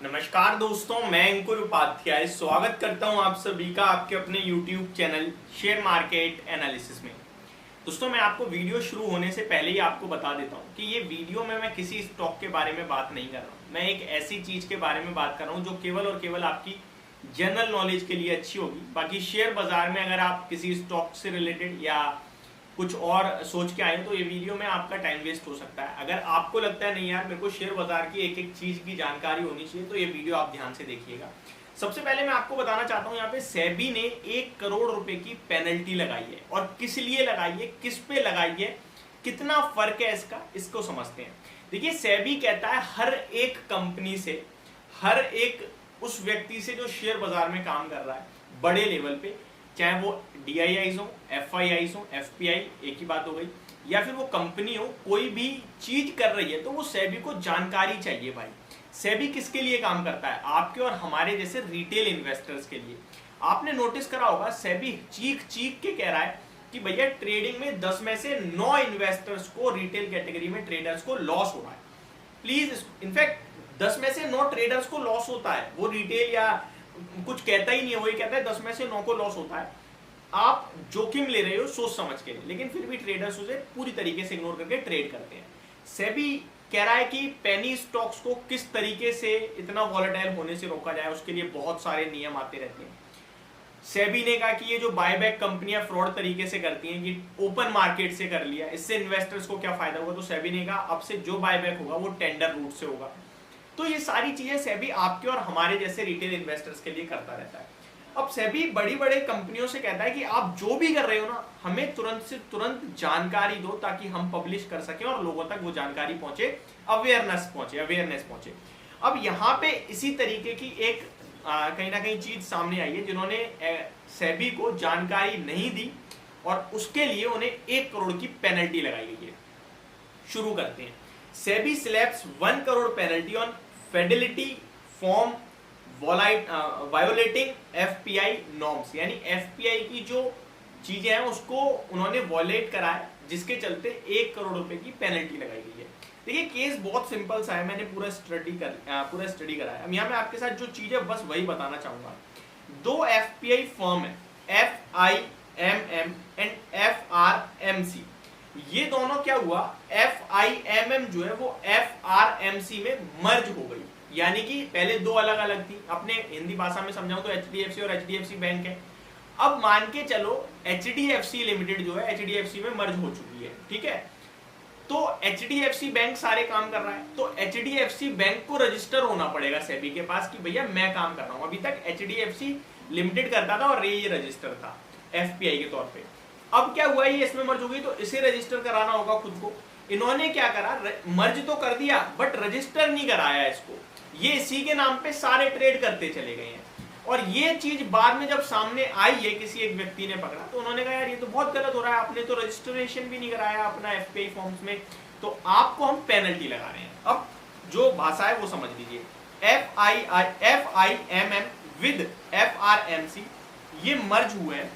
नमस्कार दोस्तों, मैं अंकुर उपाध्याय स्वागत करता हूं आप सभी का आपके अपने YouTube channel share market analysis में। दोस्तों, मैं आपको वीडियो शुरू होने से पहले ही आपको बता देता हूं कि ये वीडियो में मैं किसी स्टॉक के बारे में बात नहीं कर रहा हूं। मैं एक ऐसी चीज के बारे में बात कर रहा हूं जो केवल और केवल आपकी जनरल नॉलेज के लिए अच्छी होगी। बाकी शेयर बाजार में अगर आप किसी स्टॉक से रिलेटेड या कुछ और सोच के आए तो ये वीडियो में आपका टाइम वेस्ट हो सकता है। अगर आपको लगता है नहीं यार मेरे को शेयर बाजार की एक एक चीज की जानकारी होनी चाहिए तो ये वीडियो आप ध्यान से देखिएगा। सबसे पहले मैं आपको बताना चाहता हूं, यहाँ पे सेबी ने 1 करोड़ रुपए की पेनल्टी लगाई है और किस लिए लगाई है, किस पे लगाई है, कितना फर्क है इसका, इसको समझते हैं। देखिए, सेबी कहता है हर एक कंपनी से, हर एक उस व्यक्ति से जो शेयर बाजार में काम कर रहा है बड़े लेवल पे, चाहे वो DIIs हो, FIIs हो, FPI एक ही बात हो गई, या फिर वो कंपनी हो, कोई भी चीज कर रही है तो वो सेबी को जानकारी चाहिए भाई। सेबी किसके लिए काम करता है? आपके और हमारे जैसे रिटेल इन्वेस्टर्स के लिए। आपने नोटिस करा होगा सेबी चीख चीख के कह रहा है कि भैया ट्रेडिंग में 10 में से 9 इन्वेस्टर्स को, रिटेल कैटेगरी में ट्रेडर्स को लॉस हो रहा है। प्लीज, इनफैक्ट 10 में से 9 ट्रेडर्स को लॉस होता है, वो रिटेल या कुछ कहता ही नहीं है, वही कहता है 10 में से 9 को लॉस होता है। आप जोखिम ले रहे हो सोच समझ के, लेकिन फिर भी ट्रेडर्स उसे पूरी तरीके से इग्नोर करके ट्रेड करते हैं। सेबी कह रहा है कि पेनी स्टॉक्स को किस तरीके से इतना वॉलेटाइल होने से रोका जाए, उसके लिए बहुत सारे नियम आते रहते हैं। सेबी ने कहा कि ये जो बायबैक कंपनियां फ्रॉड तरीके से करती हैं कि ओपन मार्केट से कर लिया, इससे इन्वेस्टर्स को क्या फायदा होगा, तो सेबी ने कहा अब से जो बायबैक होगा वो टेंडर रूट से होगा। तो ये सारी चीजें सेबी आपके और हमारे जैसे रिटेल इन्वेस्टर्स के लिए करता रहता है। अब सेबी बड़ी बड़ी कंपनियों से कहता है कि आप जो भी कर रहे हो ना, हमें तुरंत से तुरंत जानकारी दो ताकि हम पब्लिश कर सकें और लोगों तक वो जानकारी पहुंचे, अवेयरनेस पहुंचे। अब यहाँ पे इसी तरीके की एक कहीं ना कहीं चीज सामने आई है, जिन्होंने सेबी को जानकारी नहीं दी और उसके लिए उन्हें 1 करोड़ की पेनल्टी लगाई गई है। शुरू करते हैं। SEBI slabs 1 crore penalty on Fidelity form violating FPI norms, यानी FPI की जो चीजें हैं उसको उन्होंने वॉयलेट करा है, जिसके चलते 1 करोड़ रुपए की पेनल्टी लगाई गई है। देखिए, केस बहुत सिंपल सा है, मैंने पूरा स्टडी करा है। अब यहाँ मैं आपके साथ जो चीज है बस वही बताना चाहूंगा। 2 FPI फर्म है, FIMM एंड FRMC। ये दोनों क्या हुआ, FIMM जो है वो FRMC में मर्ज हो गई, यानी कि पहले 2 अलग अलग थी। अपने हिंदी भाषा में समझाऊं तो HDFC और HDFC बैंक है। अब मान के चलो HDFC लिमिटेड जो है HDFC में मर्ज हो चुकी है, ठीक है। तो HDFC बैंक सारे काम कर रहा है, तो HDFC बैंक को रजिस्टर होना पड़ेगा सेबी के पास कि भैया मैं काम कर रहा हूं। अभी तक HDFC लिमिटेड करता था और ये रजिस्टर था FPI के तौर पे। अब क्या हुआ, ये इसमें मर्ज हो गई तो इसे रजिस्टर कराना होगा खुद को। इन्होंने क्या करा, मर्ज तो कर दिया बट रजिस्टर नहीं कराया इसको, ये इसी के नाम पे सारे ट्रेड करते चले गए हैं। और ये चीज बाद में जब सामने आई है, किसी एक व्यक्ति ने पकड़ा तो उन्होंने कहा यार ये तो बहुत गलत हो रहा है, आपने तो रजिस्ट्रेशन भी नहीं कराया अपना FPI फॉर्म्स में, तो आपको हम पेनल्टी लगा रहे हैं। अब जो भाषा है वो समझ लीजिए, FIMM विद FRMC ये मर्ज हुए हैं,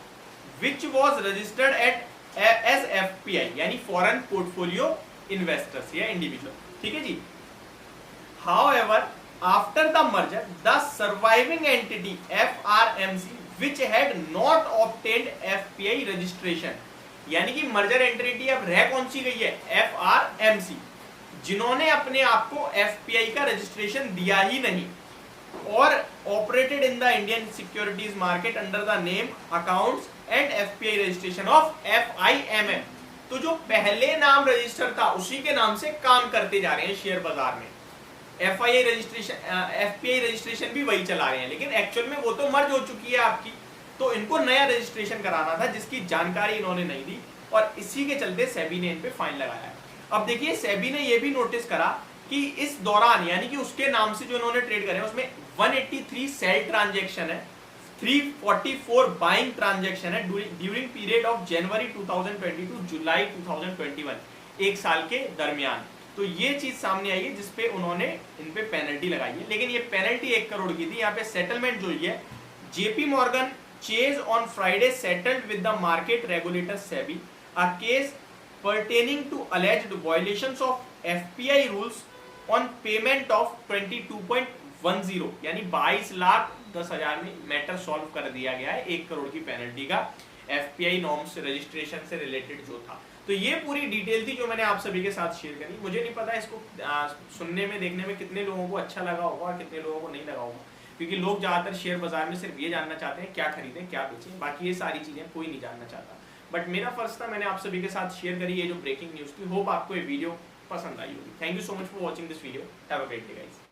which was registered as FPI, यानी फॉरेन पोर्टफोलियो इन्वेस्टर्स या इंडिविजुअल, ठीक है जी। However, after the merger, the surviving entity FRMC, which had not obtained FPI registration, यानी कि मर्जर एंटिटी अब रह कौन सी गई है, FRMC, जिन्होंने अपने आप को FPI का रजिस्ट्रेशन दिया ही नहीं और operated in the Indian securities market under the name accounts and FPI registration of FIMM। तो जो पहले नाम रजिस्टर था उसी के नाम से काम करते जा रहे हैं शेयर बाजार में। FPI रजिस्ट्रेशन भी वही चला रहे हैं, लेकिन एक्चुअल में वो तो मर्ज हो चुकी है आपकी, तो इनको नया रजिस्ट्रेशन कराना था जिसकी जानकारी इन्होंने नहीं दी और इसी के चलते सेबी ने इन पे फाइन लगाया है। अब देखिए, सेबी ने ये भी नोटिस करा कि इस दौरान, यानी कि उसके नाम से जो इन्होंने ट्रेड करे उसमें 183 सेल ट्रांजेक्शन है, 344 बाइंग ट्रांजेक्शन है during period of January 2020 to July 2021, एक साल के दरमियान। तो ये चीज सामने आई है जिसपे उन्होंने इन पे पेनल्टी लगाई है, लेकिन ये पेनल्टी 1 करोड़ की थी। यहाँ पे सेटलमेंट जो है, JP Morgan Chase on Friday settled with the market regulator SEBI a case pertaining to alleged violations of FPI rules on payment of 10 यानी 22,10,000 में मैटर सॉल्व कर दिया गया है 1 करोड़ की पेनल्टी का, एफपीआई नॉर्म्स रजिस्ट्रेशन से रिलेटेड जो था। तो ये पूरी डिटेल थी जो मैंने आप सभी के साथ शेयर करी। मुझे नहीं पता इसको सुनने में देखने में कितने लोगों को अच्छा लगा होगा और कितने लोगों को नहीं लगा होगा, क्योंकि लोग ज़्यादातर शेयर बाजार में सिर्फ ये जानना चाहते हैं क्या खरीदें क्या बेचें, बाकी ये सारी चीज़ें कोई नहीं जानना चाहता। बट मेरा फर्ज था, मैंने आप सभी के साथ शेयर करी ये जो ब्रेकिंग न्यूज़ थी। होप आपको ये वीडियो पसंद आई होगी। Thank you so much for watching this video. Have a great day guys.